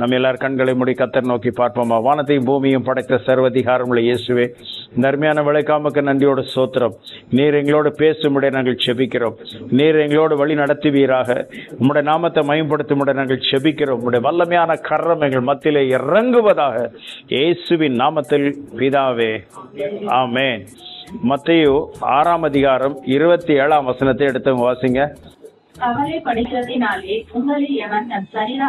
நம்ம எல்லாரும் கண்களை மூடி கர்த்தர் நோக்கி பார்ப்போமா. வானத்தையும் பூமியும் படைத்த சர்வதிகாரமுள்ள இயேசுவே, இந்த அருமையான விளைக்காமக்கு நன்றியோடு ஸ்தோத்திரம். நீர் எங்களோடு பேசும்படி நாங்கள் செபிக்கிறோம். நீர் எங்களோடு வழி நடத்துவீராக. உம்முடைய நாமத்தை மயம்படுத்தும்படி நாங்கள் செபிக்கிறோம். உம்முடைய வல்லமையான கரம் எங்கள் மத்தியிலே இறங்குவதாக இயேசுவின் நாமத்தில் பிதாவே, ஆமென். மத்தேயு 6ஆம் அதிகாரம் 27ஆம் வசனத்தை எடுத்து வாசிங்க. கவலை படிக்கிறதினாலே உங்களில் எவன் தன் சரீர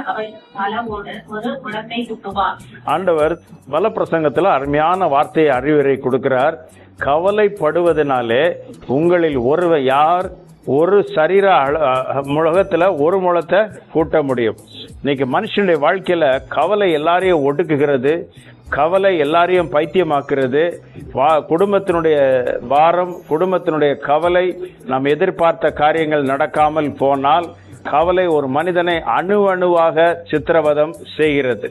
அளவோடு ஒரு முழத்தை குட்டுவார். ஆண்டவர் வல பிரசங்கத்துல அருமையான வார்த்தையை அறிவுரை கொடுக்கிறார். கவலைப்படுவதனாலே உங்களில் ஒருவர் யார் ஒரு சரீர முழகத்துல ஒரு முழத்தை கூட்ட முடியும். இன்னைக்கு மனுஷனுடைய வாழ்க்கையில கவலை எல்லாரையும் ஒடுக்குகிறது. கவலை எல்லாரையும் பைத்தியமாக்குறது. குடும்பத்தினுடைய பாரம், குடும்பத்தினுடைய கவலை, நாம் எதிர்பார்த்த காரியங்கள் நடக்காமல் போனால் கவலை ஒரு மனிதனை அணுவாக சித்திரவதம் செய்கிறது.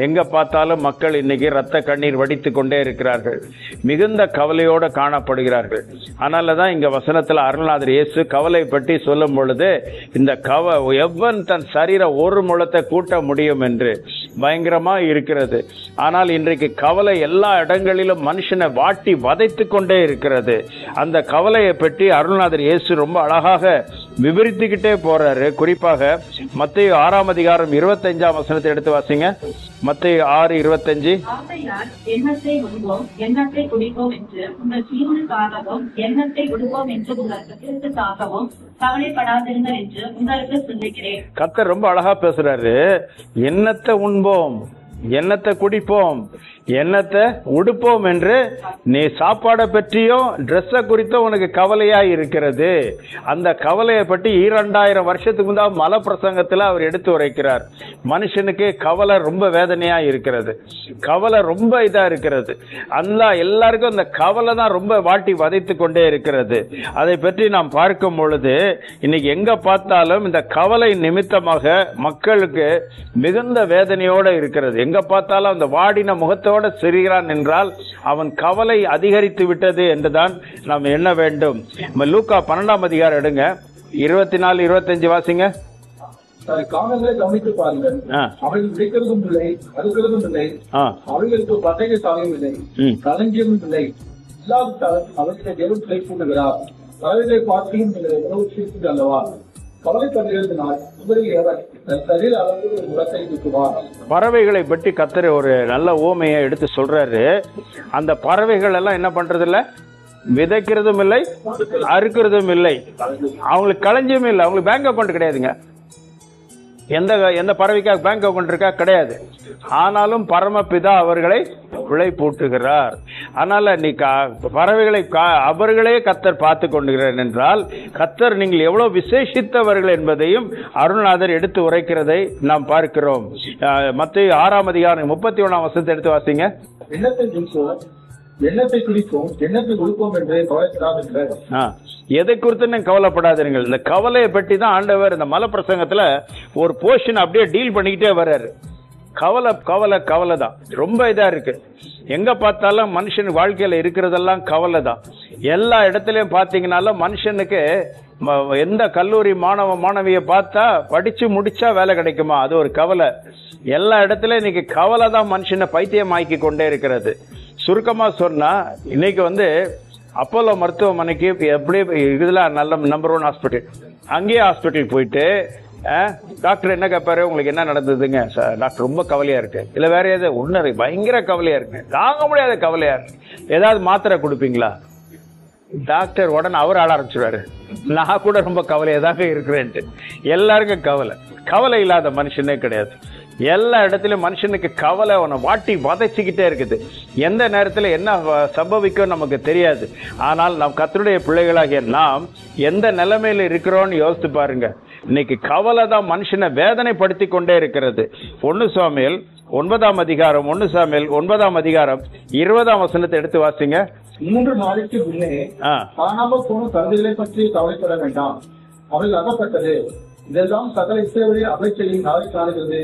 எங்க பார்த்தாலும் மக்கள் இன்னைக்கு ரத்த கண்ணீர் வடித்து கொண்டே இருக்கிறார்கள். மிகுந்த கவலையோடு காணப்படுகிறார்கள். அதனால தான் இங்க வசனத்துல அருள்நாதர் இயேசு கவலை பற்றி சொல்லும் பொழுது, இந்த எவன் தன் சரீர ஒரு முழத்தை கூட்ட முடியும் என்று பயங்கரமா இருக்கிறது. ஆனால் இன்றைக்கு கவலை எல்லா இடங்களிலும் மனுஷனை வாட்டி வதைத்து கொண்டே இருக்கிறது. அந்த கவலையை பற்றி அருள்நாதர் இயேசு ரொம்ப அழகாக விவரித்துக்கிட்டே போறாரு. குறிப்பாக மத்தேயு 6ஆம் அதிகாரம் 25ஆம் வசனத்தை எடுத்து வாசிங்க. மத்தேயு 6:25. எண்ணத்தை உண்போம் எண்ணத்தை குடிப்போம் என்று உங்கள் ஜீவனுக்காகவும் எண்ணத்தை உடுப்போம் என்று உங்களுக்காகவும் கவலைப்படாதிருங்கள் என்று உங்களுக்கு சொல்லுகிறேன். கர்த்தர் ரொம்ப அழகா பேசுறாரு. எண்ணத்தை உண்போம், எண்ணத்தை குடிப்போம், எண்ணத்தை உடுப்போம் என்று நீ சாப்பாடை பற்றியும் ட்ரெஸ்ஸை குறித்தும் உனக்கு கவலையா இருக்கிறது. அந்த கவலையை பற்றி 2000 வருஷத்துக்கு முந்தாக மல பிரசங்கத்தில் அவர் எடுத்து உரைக்கிறார். மனுஷனுக்கு கவலை ரொம்ப வேதனையா இருக்கிறது. கவலை ரொம்ப இதா இருக்கிறது. அந்த எல்லாருக்கும் அந்த கவலை தான் ரொம்ப வாட்டி வதைத்து கொண்டே இருக்கிறது. அதை பற்றி நாம் பார்க்கும் பொழுது இன்னைக்கு எங்க பார்த்தாலும் இந்த கவலை நிமித்தமாக மக்களுக்கு மிகுந்த வேதனையோட இருக்கிறது. எங்க பார்த்தாலும் அந்த வாடின முகத்தோட சிரிக்கிறான் என்றால் அவன் கவலை அதிகரித்து விட்டது என்றுதான் நாம் எண்ண வேண்டும். லூக்கா 12ஆம் அதிகாரம் எடுங்க, 24-25 வாசிங்க. காலங்களை கவனித்து பாருங்கள். அவர்கள் விதைக்கிறதும் இல்லை, அறுக்கிறதும் இல்லை, அவர்களுக்கு பட்டய சாலையும் இல்லை, களஞ்சியமும் இல்லை. இல்லாவிட்டால் அவர்களை தேவன் பிழை கூட்டுகிறார். பறவைகளை பார்த்தியும் நீங்கள் எவ்வளவு சீர்த்து அல்லவா? கவலைப்படுகிறதுனால் பறவைகளை பற்றி கர்த்தர் ஒரு நல்ல ஊமையை எடுத்து சொல்றாரு. அந்த பறவைகள் எல்லாம் என்ன பண்றது இல்ல, விதைக்கிறதும் இல்லை, அறுக்கிறதும் இல்லை, அவங்களுக்கு களஞ்சியமும் இல்லை, அவங்களுக்கு பேங்க் அக்கௌண்ட் கிடையாதுங்க. எந்த பறவைக்காக பேங்க் அக்கௌண்ட் இருக்கா? கிடையாது. ஆனாலும் பரமபிதா அவர்களை பிழை பூட்டுகிறார். அதனால நீ பறவைகளை அவர்களே கர்த்தர் பார்த்து கொண்டுகிறார் என்றால் கர்த்தர் நீங்கள் எவ்வளவு விசேஷித்தவர்கள் என்பதையும் அருள்நாதர் எடுத்து உரைக்கிறதை நாம் பார்க்கிறோம். மத்தேயு 6ஆம் அதிகாரம் 31ஆம் வசனத்தை எடுத்து வாசிங்க. எண்ணத்தை குடிப்போம் எண்ணத்தை கொடுப்போம் என்று கவலைப்படாதீர்கள். எதை குறித்து கவலைப்படாதீர்கள். இந்த கவலையை பற்றி தான் ஆண்டவர் இந்த மல பிரசங்கத்துல ஒரு போர்ஷன் அப்படியே டீல் பண்ணிக்கிட்டே வர்றாரு. கவலை கவலை கவலை தான் ரொம்ப இதா இருக்கு. எங்க பார்த்தாலும் மனுஷன் வாழ்க்கையில இருக்கிறதெல்லாம் கவலை தான். எல்லா இடத்துலயும் பாத்தீங்கன்னாலும் மனுஷனுக்கு எந்த கல்லூரி மாணவியை பார்த்தா படிச்சு முடிச்சா வேலை கிடைக்குமா, அது ஒரு கவலை. எல்லா இடத்துலயும் இன்னைக்கு கவலை தான் மனுஷனை பைத்தியமாக்கி கொண்டே இருக்கிறது. சுருக்கமா சொன்னா இன்னைக்கு அப்போலோ மருத்துவமனைக்கு எப்படி இதுல நல்ல நம்பர் 1 ஹாஸ்பிட்டல், அங்கேயே ஹாஸ்பிட்டல் போயிட்டு டாக்டர் என்ன கேட்பாரு, உங்களுக்கு என்ன நடந்ததுங்க? டாக்டர் ரொம்ப கவலையா இருக்கு, இல்ல வேற ஏதாவது ஒண்ணு பயங்கர கவலையா இருக்கு, தாங்க முடியாத கவலையா இருக்கு, ஏதாவது மாத்திரை கொடுப்பீங்களா? டாக்டர் உடனே அவர் ஆட ஆரம்பிச்சுடுவாரு, நான் கூட ரொம்ப கவலையதாக இருக்கிறேன்ட்டு. எல்லாருக்கும் கவலை. கவலை இல்லாத மனுஷனே கிடையாது. எல்லா இடத்துலயும் மனுஷனுக்கு கவலை உன்னை வாட்டி வதைச்சுக்கிட்டே இருக்குது. எந்த நேரத்துல என்ன சம்பவிக்கும் நமக்கு தெரியாது. ஆனால் நாம் கர்த்தருடைய பிள்ளைகளாகிய நாம் எந்த நிலைமையில இருக்கிறோம்னு யோசித்து பாருங்க. இன்னைக்கு கவலை தான் மனுஷனை வேதனைப்படுத்தி கொண்டே இருக்கிறது. 1 சாமுவேல் 9ஆம் அதிகாரம் 20ஆம் வசனத்தை எடுத்து வாசிங்க. 3 நாளைக்கு முன்னே காணாமல் போன கருதுகளை பற்றி கவலைப்பட வேண்டாம், அவர்கள் அகப்பட்டது. இதெல்லாம் சகல இஸ்ரவேலின் அபேட்சையின் நாளை காணுகிறது,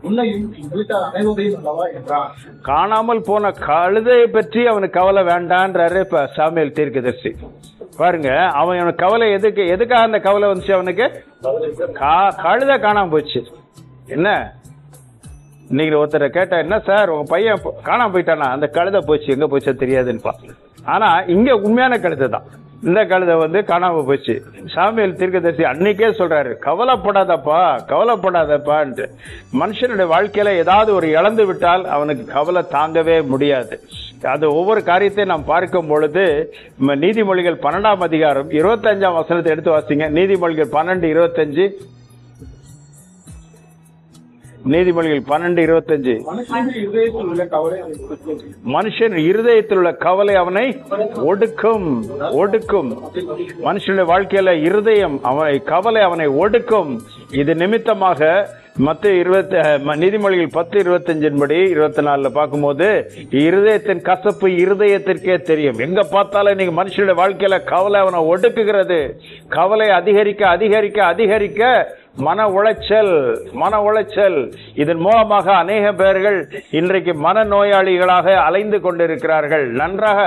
உன்னையும் வீட்டார் அனைவரையும் அல்லவா என்றான். காணாமல் போன கழுதையை பற்றி அவனுக்கு கவலை வேண்டான்றாரு இப்ப சாமுவேல் தீர்க்கதரிசி. பாருங்க, அவன் கவலை எதுக்காக அந்த கவலை வந்துச்சு அவனுக்கு? கழுதை காணாம போச்சு. என்ன இன்னைக்கு ஒருத்தரை கேட்டா, என்ன சார் உங்க பையன் காணாம போயிட்டானா? அந்த கழுதை போச்சு, எங்க போச்சா தெரியாதுன்னு. ஆனா இங்க உண்மையான கழுதை தான். இந்த கழுதை வந்து காணாம போச்சு. சாமுவேல் தீர்க்கதரிசி அன்னைக்கே சொல்றாரு, கவலைப்படாதப்பா கவலைப்படாதப்பான்ட்டு. மனுஷனுடைய வாழ்க்கையில ஏதாவது ஒரு இழந்து விட்டால் அவனுக்கு கவலை தாங்கவே முடியாது. அது ஒவ்வொரு காரியத்தையும் நாம் பார்க்கும் பொழுது, நீதிமொழிகள் 12ஆம் அதிகாரம் 25ஆம் வசனத்தை எடுத்து வாசிங்க. நீதிமொழிகள் 12:25. நீதிமொழிகள் 12:25. மனுஷன் இருதயத்தில் உள்ள கவலை அவனை ஒடுக்கும். மனுஷனுடைய வாழ்க்கையில இருதயம் கவலை அவனை ஒடுக்கும். இது நிமித்தமாக நீதிமொழிகள் 10:25 படி 24 பார்க்கும்போது, இருதயத்தின் கசப்பு இருதயத்திற்கே தெரியும். எங்க பார்த்தாலும் நீங்க மனுஷனுடைய வாழ்க்கையில கவலை அவனை ஒடுக்குகிறது. கவலை அதிகரிக்க அதிகரிக்க அதிகரிக்க மன உளைச்சல். இதன் மூலமாக அநேக பேர்கள் இன்றைக்கு மனநோயாளிகளாக அலைந்து கொண்டிருக்கிறார்கள். நன்றாக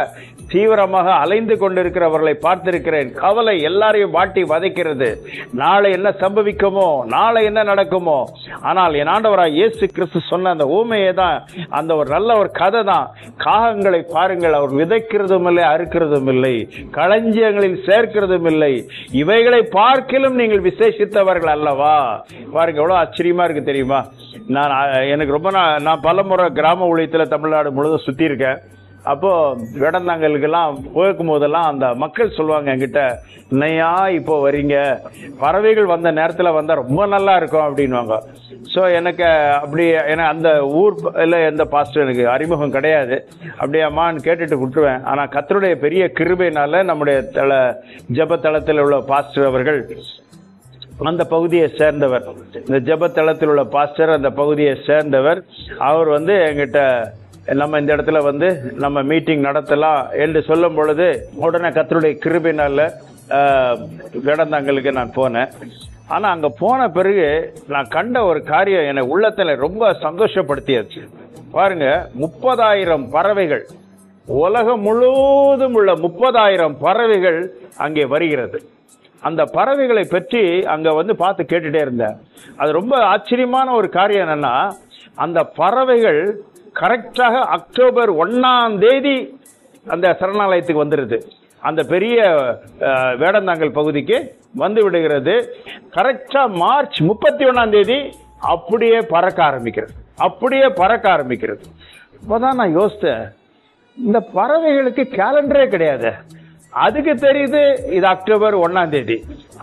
தீவிரமாக அலைந்து கொண்டிருக்கிறவர்களை பார்த்திருக்கிறேன். கவலை எல்லாரையும் வாட்டி வதைக்கிறது. நாளை என்ன சம்பவிக்குமோ, நாளை என்ன நடக்குமோ. ஆனால் என் ஆண்டவராய் இயேசு கிறிஸ்து சொன்ன அந்த ஊமையை தான், அந்த ஒரு நல்ல ஒரு கதை தான். காகங்களை பாருங்கள், அவர் விதைக்கிறதும் இல்லை, அறுக்கிறதும் இல்லை, களஞ்சியங்களில் சேர்க்கிறதும் இல்லை. இவைகளை பார்க்கிலும் நீங்கள் விசேஷித்தவர்கள் அல்லவா? பாருங்க, எவ்வளவு ஆச்சரியமா இருக்கு தெரியுமா? எனக்கு ரொம்ப நான் பலமுறை கிராம ஊழியத்துல தமிழ்நாடு முழுவதும் சுத்தி இருக்கேன். அப்போ வேடந்தாங்கலுக்கெல்லாம் போகும் போதெல்லாம் அந்த மக்கள் சொல்லுவாங்க என்கிட்ட, என்னையா இப்போ வரீங்க, பறவைகள் வந்த நேரத்துல வந்தா ரொம்ப நல்லா இருக்கும் அப்படின்வாங்க. ஸோ எனக்கு அப்படி அந்த ஊர்ல எந்த பாஸ்டர் எனக்கு அறிமுகம் கிடையாது. அப்படியே அம்மான்னு கேட்டுட்டு விட்டுருவேன். ஆனா கர்த்தருடைய பெரிய கிருபையினால நம்முடைய ஜெபத்தளத்தில் உள்ள பாஸ்டர் அவர்கள் அந்த பகுதியை சேர்ந்தவர். இந்த ஜெபத்தளத்தில் உள்ள பாஸ்டர் அந்த பகுதியை சேர்ந்தவர். அவர் வந்து என்கிட்ட, நம்ம இந்த இடத்துல வந்து நம்ம மீட்டிங் நடத்தலாம் என்று சொல்லும் பொழுது, உடனே கர்த்தருடைய கிருபையினால வேடந்தாங்கலுக்கு நான் போனேன். ஆனா அங்க போன பிறகு நான் கண்ட ஒரு காரியம் என்னை உள்ளத்துல ரொம்ப சந்தோஷப்படுத்தியாச்சு. பாருங்க, 30,000 பறவைகள், உலகம் முழுவதும் உள்ள 30,000 பறவைகள் அங்கே வருகிறது. அந்த பறவைகளை பற்றி அங்க வந்து பார்த்து கேட்டுட்டே இருந்தேன். அது ரொம்ப ஆச்சரியமான ஒரு காரியம் என்னன்னா, அந்த பறவைகள் கரெக்டாக அக்டோபர் 1ஆம் தேதி அந்த சரணாலயத்துக்கு வந்துருது. அந்த பெரிய வேடந்தாங்கல் பகுதிக்கு வந்து விடுகிறது. கரெக்டா மார்ச் 31ஆம் தேதி அப்படியே பறக்க ஆரம்பிக்கிறது. அப்பதான் நான் யோசித்தேன், இந்த பறவைகளுக்கு கேலண்டரே கிடையாது. அதுக்கு தெரியுது இது அக்டோபர் 1ஆம் தேதி,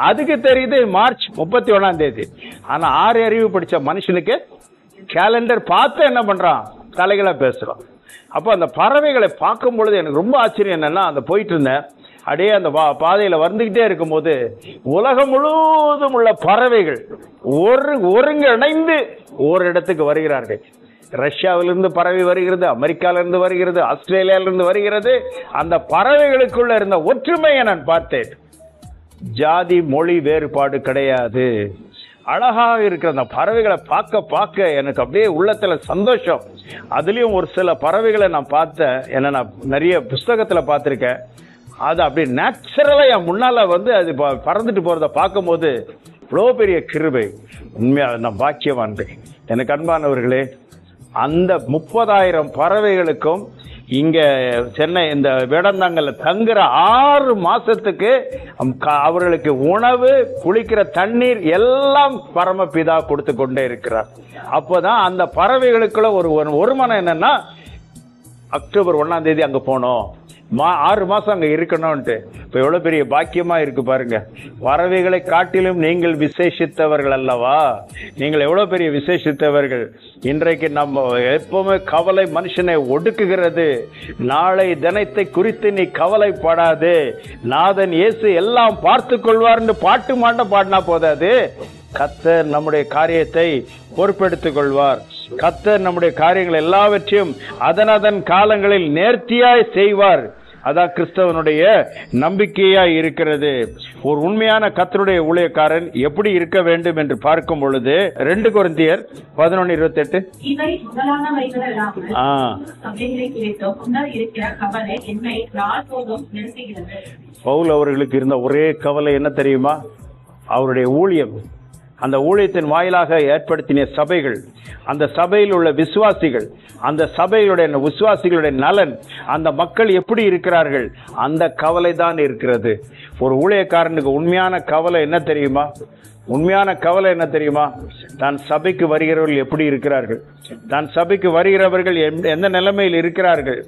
அதுக்கு தெரியுது மார்ச் 31ஆம் தேதி. ஆனா 6 அறிவு படிச்ச மனுஷனுக்கு கேலண்டர் பார்த்து என்ன பண்றான், தலைகளா பேசுறான். அப்போ அந்த பறவைகளை பார்க்கும் பொழுது எனக்கு ரொம்ப ஆச்சரியம் என்னன்னா, அந்த போயிட்டு இருந்தேன், அப்படியே அந்த பாதையில வந்துகிட்டே இருக்கும்போது உலகம் முழுவதும் உள்ள பறவைகள் ஒருங்கிணைந்து ஒரு இடத்துக்கு வருகிறார்கள். ரஷ்யாவிலிருந்து பறவை வருகிறது, அமெரிக்காவிலிருந்து வருகிறது, ஆஸ்திரேலியாவிலிருந்து வருகிறது. அந்த பறவைகளுக்குள்ள இருந்த ஒற்றுமையை நான் பார்த்தேன். ஜாதி மொழி வேறுபாடு கிடையாது. அழகாக இருக்கிற அந்த பறவைகளை பார்க்க எனக்கு அப்படியே உள்ளத்துல சந்தோஷம். அதுலயும் ஒரு சில பறவைகளை நான் பார்த்தேன், என்ன நான் நிறைய புஸ்தகத்துல பார்த்திருக்கேன். அது அப்படி நேச்சுரலா என் முன்னால வந்து அது பறந்துட்டு போறத பார்க்கும் போது இவ்வளோ பெரிய கிருபை. உண்மையா நான் பாக்கியவான்கள். எனக்கு அன்பானவர்களே, அந்த 30,000 பறவைகளுக்கும் இங்க சென்னை இந்த வேடந்தாங்கல்ல தங்குற 6 மாசத்துக்கு அவர்களுக்கு உணவு, குளிக்கிற தண்ணீர் எல்லாம் பரமபிதா கொடுத்து கொண்டே இருக்கிறார். அப்போதான் அந்த பறவைகளுக்குள்ள ஒரு மனம் என்னன்னா, அக்டோபர் 1ஆம் தேதி அங்க போனோம், 6 மாசம் அங்க இருக்கணும்ட்டு. இப்ப எவ்வளவு பெரிய பாக்கியமா இருக்கு பாருங்க. பறவைகளை காட்டிலும் நீங்கள் விசேஷித்தவர்கள் அல்லவா? நீங்கள் எவ்வளவு பெரிய விசேஷித்தவர்கள். இன்றைக்கு நம்ம எப்பவுமே கவலை மனுஷனை ஒடுக்குகிறது. நாளை தினத்தை குறித்து நீ கவலைப்படாது, நாதன் இயேசு எல்லாம் பார்த்து கொள்வார்னு பாட்டு மாட்டம் பாடினா போதாது. கர்த்தர் நம்முடைய காரியத்தை பொறுப்பெடுத்துக் கொள்வார். கர்த்தர் நம்முடைய காரியங்கள் எல்லாவற்றையும் அதன் காலங்களில் நேர்த்தியாய் செய்வார். அதான் கிறிஸ்தவனுடைய நம்பிக்கையா இருக்கிறது. ஒரு உண்மையான கர்த்தருடைய ஊழியக்காரன் எப்படி இருக்க வேண்டும் என்று பார்க்கும் பொழுது 2 கொரிந்தியர் 11:28. இவை முதலானவைகள் எல்லாம் சபைகளை குறித்து முன்னர் இருக்கிற கவலை என்னை நாள்தோறும் நிறுத்துகிறது. பவுல் அவர்களுக்கு இருந்த ஒரே கவலை என்ன தெரியுமா? அவருடைய ஊழியம் அந்த ஊழியத்தின் வாயிலாக ஏற்படுத்தின சபைகள், அந்த சபையில் உள்ள விசுவாசிகள், அந்த சபைகளுடைய விசுவாசிகளுடைய நலன், அந்த மக்கள் எப்படி இருக்கிறார்கள், அந்த கவலை தான் இருக்கிறது. ஒரு ஊழியக்காரனுக்கு உண்மையான கவலை என்ன தெரியுமா? உண்மையான கவலை என்ன தெரியுமா? தான் சபைக்கு வருகிறவர்கள் எப்படி இருக்கிறார்கள், தான் சபைக்கு வருகிறவர்கள் எந்த நிலைமையில் இருக்கிறார்கள்,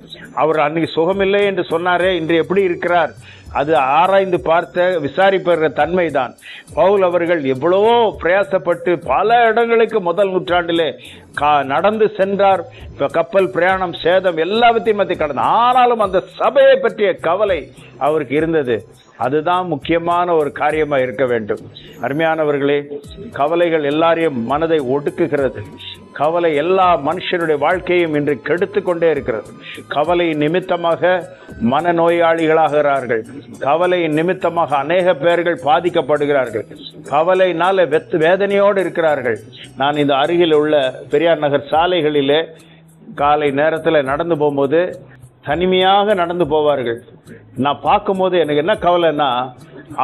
அவர் அன்னைக்கு சுகமில்லை என்று சொன்னாரே, இன்று எப்படி இருக்கிறார், அது ஆராய்ந்து பார்த்த விசாரிப்பற தன்மைதான். பவுல் அவர்கள் எவ்வளவோ பிரயாசப்பட்டு பல இடங்களுக்கு முதல் நூற்றாண்டிலே நடந்து சென்றார். கப்பல் பிரயாணம், சேதம் எல்லாவற்றையும் மத்திய கடந்து, ஆனாலும் அந்த சபையை பற்றிய கவலை அவருக்கு இருந்தது. அதுதான் முக்கியமான ஒரு காரியமா இருக்க வேண்டும். அருமையானவர்களே, கவலைகள் எல்லாரையும் மனதை ஒடுக்குகிறது. கவலை எல்லா மனுஷனுடைய வாழ்க்கையும் இன்று கெடுத்து கொண்டே இருக்கிறது. கவலை நிமித்தமாக மனநோயாளிகளாகிறார்கள். கவலை நிமித்தமாக அநேக பேர்கள் பாதிக்கப்படுகிறார்கள். கவலையினால வேதனையோடு இருக்கிறார்கள். நான் இந்த அருகில் உள்ள பெரியார் நகர் சாலைகளிலே காலை நேரத்தில் நடந்து போகும்போது தனிமையாக நடந்து போவார்கள். நான் பார்க்கும்போது எனக்கு என்ன கவலைன்னா,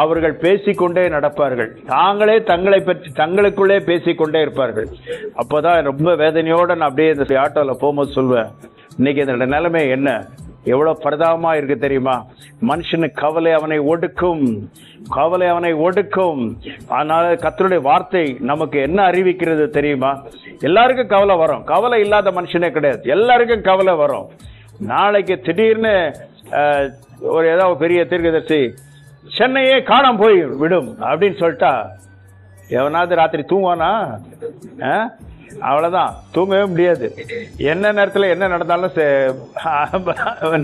அவர்கள் பேசிக்கொண்டே நடப்பார்கள். தாங்களே தங்களை பற்றி தங்களுக்குள்ளே பேசிக்கொண்டே இருப்பார்கள். அப்போதான் ரொம்ப வேதனையோட நான் அப்படியே இந்த ஆட்டோவில் போகும்போது சொல்வேன், இன்னைக்கு இந்த நிலைமை என்ன, எவ்வளவு பரிதாபமா இருக்கு தெரியுமா? மனுஷனுக்கு கவலை அவனை ஒடுக்கும், கவலை அவனை ஒடுக்கும். ஆனால் கர்த்தருடைய வார்த்தை நமக்கு என்ன அறிவிக்கிறது தெரியுமா? எல்லாருக்கும் கவலை வரும், கவலை இல்லாத மனுஷனே கிடையாது. எல்லாருக்கும் கவலை வரும். நாளைக்கு திடீர்னு ஒரு ஏதாவது பெரிய தீர்க்கதரிசி சென்னையே காணாம போய் விடும் அப்படின்னு சொல்லிட்டா எவனாவது ராத்திரி தூங்குவானா? அவ்வளவுதான், தூங்கவே முடியாது. என்ன நேரத்தில் என்ன நடந்தாலும்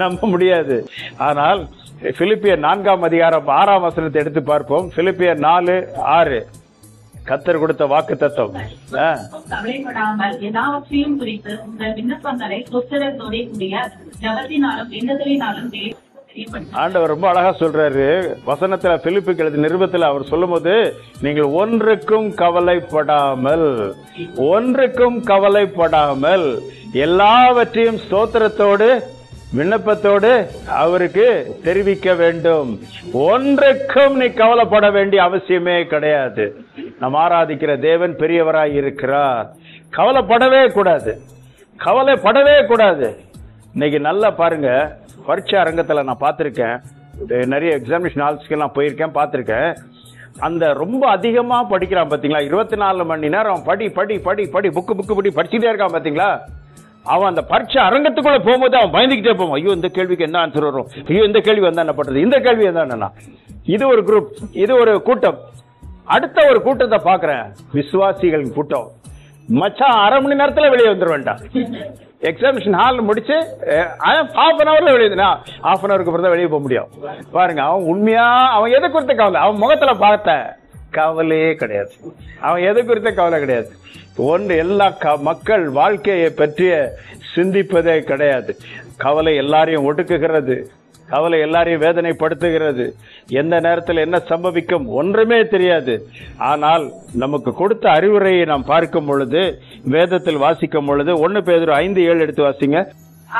நம்ப முடியாது. ஆனால் பிலிப்பியர் 4ஆம் அதிகாரம் 6ஆம் வசனத்தை எடுத்து பார்ப்போம். பிலிப்பியர் 4:6 கர்த்தர் கொடுத்த வாக்கு தத்துவம். கவலைப்படாமல் எல்லாவற்றையும் குறித்து உங்கள் விண்ணப்பங்களை உத்தரத்தோட கூடிய ஜெபத்தினாலும் வேண்டுதலினாலும் ஆண்டவர் ரொம்ப அழகா சொல்றாரு வசனத்துல. பிலிப்பிக்கு எழுதின நிருபத்தில் அவர் சொல்லும் போது, நீங்கள் ஒன்றுக்கும் கவலைப்படாமல், ஒன்றுக்கும் கவலைப்படாமல் எல்லாவற்றையும் ஸ்தோத்திரத்தோடு விண்ணப்பத்தோடு அவருக்கு தெரிவிக்க வேண்டும். ஒன்றுக்கும் நீ கவலைப்பட வேண்டிய அவசியமே கிடையாது. நாம் ஆராதிக்கிற தேவன் பெரியவராய் இருக்கிறார். கவலைப்படவே கூடாது, கவலைப்படவே கூடாது. இன்னைக்கு நல்லா பாருங்க, பரீட்சை அரங்கத்தில் நான் பார்த்துருக்கேன், நிறைய எக்ஸாமினேஷன் ஹால்ஸ்க்கெல்லாம் போயிருக்கேன், பார்த்துருக்கேன். அந்த ரொம்ப அதிகமா படிக்கிறான் பாத்தீங்களா, 24 மணி நேரம் படி படி படி படி புக்கு படி படிச்சுட்டே இருக்கான் பாத்தீங்களா. அவன் அந்த பரீட்சை அரங்கத்துக்குள்ள போகும்போது அவன் பயந்துகிட்டே போவான். ஐயோ இந்த கேள்விக்கு என்ன ஆன்சர் வரும், ஐயோ இந்த கேள்வி வந்தா என்ன பண்றது, இந்த கேள்வி என்ன. இது ஒரு குரூப், இது ஒரு கூட்டம். அடுத்த ஒரு கூட்டத்தை பாக்குறேன், விசுவாசிகள் கூட்டம். மச்சான் 1/2 மணி நேரத்துல வெளியே வந்துருவேன்டா. எக்ஸாமினேஷன் ஹால் முடிச்சு half an hourல வெளியே, half an hourக்கு அப்புறம் தான் வெளியே போக முடியும். பாருங்க, அவன் உண்மையா அவன் எதை குறித்த கவலை, அவன் முகத்துல பார்த்த கவலையே கிடையாது. அவன் எதை குறித்த கவலை கிடையாது. ஒன்று, எல்லா மக்கள் வாழ்க்கையை பற்றிய சிந்திப்பதே கிடையாது. கவலை எல்லாரையும் ஒடுக்குகிறது, கவலை எல்லாரையும் வேதனைப்படுத்துகிறது. எந்த நேரத்தில் என்ன சம்பவிக்கும் ஒன்றுமே தெரியாது. ஆனால் நமக்கு கொடுத்த அறிவுரையை நாம் பார்க்கும் பொழுது, வேதத்தில் வாசிக்கும் பொழுது, 1 பேதுரு 5:7 எடுத்து வாசிங்க.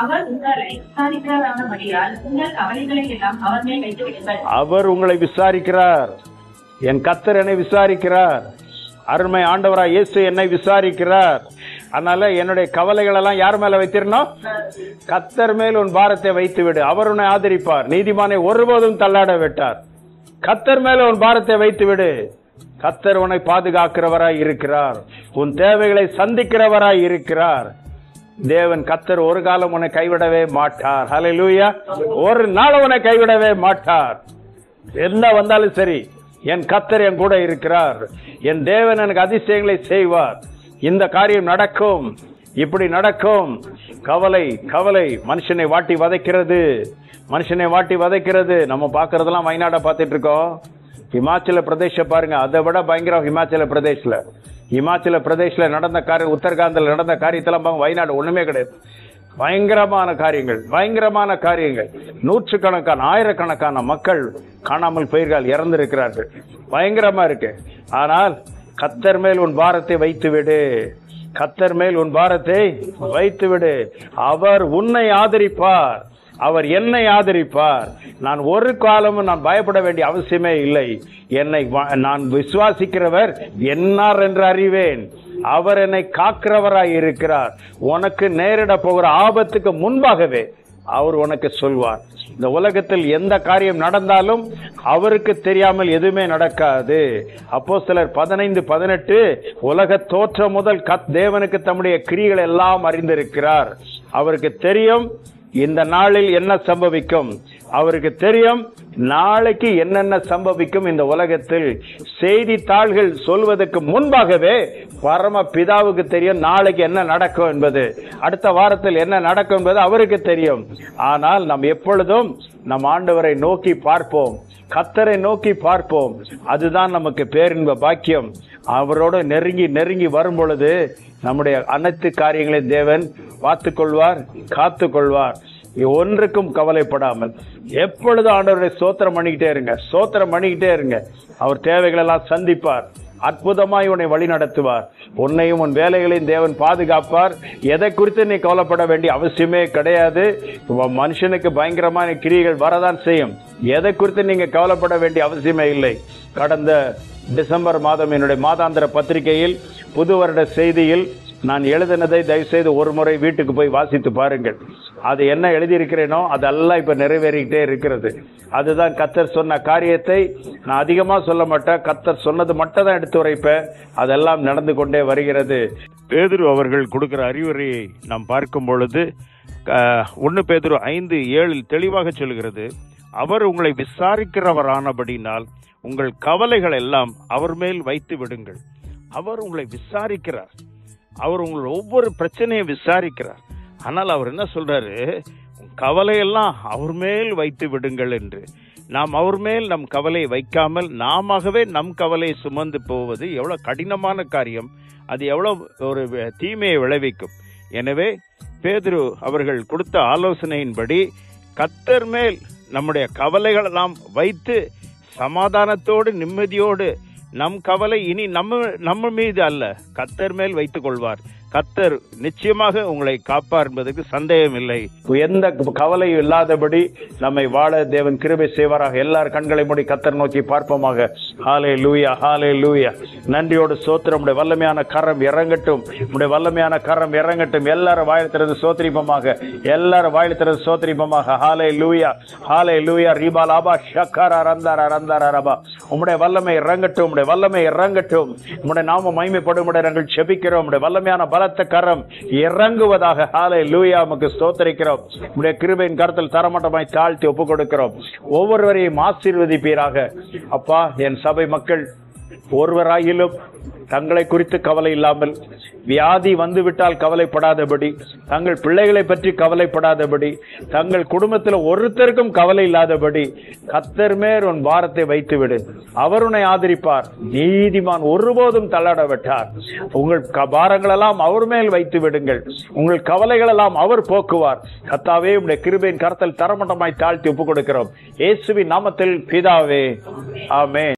அவர் உங்களை விசாரிக்கிறாரானபடியால் உங்கள் கவலைகளை எல்லாம் அவர் மேல் வைத்து விடுங்கள். அவர் உங்களை விசாரிக்கிறார். என் கர்த்தர் என்னை விசாரிக்கிறார். அருமை ஆண்டவராய் இயேசு என்னை விசாரிக்கிறார். அதனால என்னுடைய கவலைகள் எல்லாம் யார் மேல வைத்திருந்தோம்? கர்த்தர் மேல் உன் பாரத்தை வைத்து விடு, அவர் உன்னை ஆதரிப்பார். நீதிமானை ஒருபோதும் தள்ளாட விட்டார். கர்த்தர் மேல உன் பாரத்தை வைத்து விடு. கர்த்தர் உன்னை பாதுகாக்கிறவராய் இருக்கிறார், உன் தேவைகளை சந்திக்கிறவராய் இருக்கிறார். தேவன் கர்த்தர் ஒரு காலம் உன்னை கைவிடவே மாட்டார். ஹல்லேலூயா. ஒரு நாள் உன்னை கைவிடவே மாட்டார். என்ன வந்தாலும் சரி, என் கர்த்தர் என் கூட இருக்கிறார். என் தேவன் எனக்கு அதிசயங்களை செய்வார். இந்த காரியம் நடக்கும், இப்படி நடக்கும். கவலை கவலை மனுஷனை வாட்டி வதைக்கிறது, மனுஷனை வாட்டி வதைக்கிறது. நம்ம பாக்குறதெல்லாம் வயநாட பார்த்துட்டு இருக்கோம். இமாச்சல பிரதேச பாருங்க, அதை விட பயங்கரம். இமாச்சல பிரதேஷ்ல நடந்த காரியம், உத்தரகாண்டில் நடந்த காரியத்தெல்லாம் வயநாடு ஒண்ணுமே கிடையாது. பயங்கரமான காரியங்கள், பயங்கரமான காரியங்கள். நூற்றுக்கணக்கான ஆயிரக்கணக்கான மக்கள் காணாமல் போயிருக்கால், இறந்திருக்கிறார்கள். பயங்கரமா இருக்கு. ஆனால் கர்த்தர் மேல் உன் பாரத்தை வைத்து விடு, கர்த்தர் மேல் உன் பாரத்தை வைத்து விடு. அவர் உன்னை ஆதரிப்பார். அவர் என்னை ஆதரிப்பார். நான் ஒரு காலமும் நான் பயப்பட வேண்டிய அவசியமே இல்லை. நான் விசுவாசிக்கிறவர் என்னார் என்று அறிவேன். அவர் என்னை காக்கிறவராய் இருக்கிறார். உனக்கு நேரிட போகிற ஆபத்துக்கு முன்பாகவே அவர் உனக்கு சொல்வார். இந்த உலகத்தில் எந்த காரியம் நடந்தாலும் அவருக்கு தெரியாமல் எதுவுமே நடக்காது. அப்போஸ்தலர் 15:18 உலக தோற்றம் முதல் தேவனுக்கு தம்முடைய கிரியைகள் எல்லாம் அறிந்திருக்கிறார். அவருக்கு தெரியும் இந்த நாளில் என்ன சம்பவிக்கும். அவருக்கு தெரியும் நாளைக்கு என்னென்ன சம்பவிக்கும். இந்த உலகத்தில் செய்தித்தாள்கள் சொல்வதற்கு முன்பாகவே பரம பிதாவுக்கு தெரியும் நாளைக்கு என்ன நடக்கும் என்பது, அடுத்த வாரத்தில் என்ன நடக்கும் என்பது அவருக்கு தெரியும். ஆனால் நாம் எப்பொழுதும் நம் ஆண்டவரை நோக்கி பார்ப்போம், கர்த்தரை நோக்கி பார்ப்போம். அதுதான் நமக்கு பேரின்ப பாக்கியம். அவரோடு நெருங்கி நெருங்கி வரும் பொழுது நம்முடைய அனைத்து காரியங்களையும் தேவன் பார்த்துக் கொள்வார், காத்து கொள்வார். ஒன்றுக்கும் கவலைப்படாமல் எப்பொழுதும் ஆண்டவரை ஸ்தோத்திரம் பண்ணிக்கிட்டே இருங்க, ஸ்தோத்திரம் பண்ணிக்கிட்டே இருங்க. அவர் தேவைகள் எல்லாம் சந்திப்பார், அற்புதமாய் உன்னை வழி நடத்துவார். உன்னையும் உன் வேலைகளையும் தேவன் பாதுகாப்பார். எதை குறித்து நீ கவலைப்பட வேண்டிய அவசியமே கிடையாது. மனுஷனுக்கு பயங்கரமான கிரியைகள் வரதான் செய்யும். எதை குறித்து நீங்க கவலைப்பட வேண்டிய அவசியமே இல்லை. கடந்த டிசம்பர் மாதம் என்னுடைய மாதாந்திர பத்திரிகையில் புது வருட செய்தியில் நான் எழுதினதை தயவுசெய்து ஒரு முறை வீட்டுக்கு போய் வாசித்து பாருங்கள். அது என்ன எழுதியிருக்கிறேனோ அதெல்லாம் இப்ப நிறைவேறிக்கிட்டே இருக்கிறது. அதுதான் கர்த்தர் சொன்ன காரியத்தை நான் அதிகமா சொல்ல மாட்டேன், கர்த்தர் சொன்னது மட்டும் தான் எடுத்து உரைப்பேன். அதெல்லாம் நடந்து கொண்டே வருகிறது. பேதுரு அவர்கள் கொடுக்கிற அறிவுரையை நாம் பார்க்கும் பொழுது 1 பேதுரு 5:7 தெளிவாக சொல்கிறது, அவர் உங்களை விசாரிக்கிறவரானபடினால் உங்கள் கவலைகள் எல்லாம் அவர் மேல் வைத்து விடுங்கள். அவர் உங்களை விசாரிக்கிறார், அவர் உங்கள் ஒவ்வொரு பிரச்சனையை விசாரிக்கிறார். ஆனால் அவர் என்ன சொல்றாரு, கவலையெல்லாம் அவர் மேல் வைத்து விடுங்கள் என்று. நாம் அவர் மேல் நம் கவலையை வைக்காமல் நாமவே நம் கவலையை சுமந்து போவது எவ்வளவு கடினமான காரியம், அது எவ்வளவு ஒரு தீமையை விளைவிக்கும். எனவே பேதுரு அவர்கள் கொடுத்த ஆலோசனையின்படி கர்த்தர் மேல் நம்முடைய கவலைகள் எல்லாம் வைத்து சமாதானத்தோடு நிம்மதியோடு நம் கவலை இனி நம்ம மீது அல்ல, கர்த்தர் மேல் வைத்துக் கொள்வார். கர்த்தர் நிச்சயமாக உங்களை காப்பார் என்பதற்கு சந்தேகம் இல்லை. எந்த கவலையும் இல்லாதபடி நம்மை வாழ தேவன் கிருபை செய்வாராக. எல்லார் கண்களை மூடி கர்த்தர் நோக்கி பார்ப்போமாக. ஹல்லேலூயா, ஹல்லேலூயா. நன்றியோடு ஸ்தோத்திரம். உம்முடைய வல்லமையான கரம் இறங்கட்டும், உம்முடைய வல்லமையான கரம் இறங்கட்டும். எல்லாரும் வாயில் திறந்து ஸ்தோத்திரிப்போமாக, எல்லாரும் வாயில் திறந்து ஸ்தோத்திரிப்போமாக. ஹல்லேலூயா, ஹல்லேலூயா. ரிபா லாபா ஷக்கரா ரந்தரா ரந்தரா ரபா. உம்முடைய வல்லமை இறங்கட்டும், உம்முடைய வல்லமை இறங்கட்டும். உம்முடைய நாமம் மகிமைப்படும். நாங்கள் ஜெபிக்கிறோம். உம்முடைய வல்லமையான பலத்த கரம் இறங்குவதாக. ஹல்லேலூயா. உமக்கு ஸ்தோத்திரிக்கிறோம். உம்முடைய கிருபையின் கரத்தில் தரமட்டமாய் தாழ்த்தி ஒப்புக் கொடுக்கிறோம். ஒவ்வொருவரையும் ஆசீர்வதிப்பீராக. அப்பா, என் சபை மக்கள் ஒருவராயிலும் தங்களை குறித்து கவலை இல்லாமல், வியாதி வந்துவிட்டால் கவலைப்படாதபடி, தங்கள் பிள்ளைகளை பற்றி கவலைப்படாதபடி, தங்கள் குடும்பத்தில் ஒருத்தருக்கும் கவலை இல்லாதபடி கர்த்தர் மேல் உன் பாரத்தை வைத்துவிடு. அவர் உன்னை ஆதரிப்பார். நீதிமான் ஒருபோதும் தள்ளாட விட்டார். உங்கள் பாரங்கள் எல்லாம் அவர் மேல் வைத்து விடுங்கள். உங்கள் கவலைகள் எல்லாம் அவர் போக்குவார். கர்த்தாவே, உம்முடைய கிருபையின் கரத்தில் தரமட்டமாய் தாழ்த்தி ஒப்புக் கொடுக்கிறோம். இயேசுவின் நாமத்தில் பிதாவே, ஆமென்.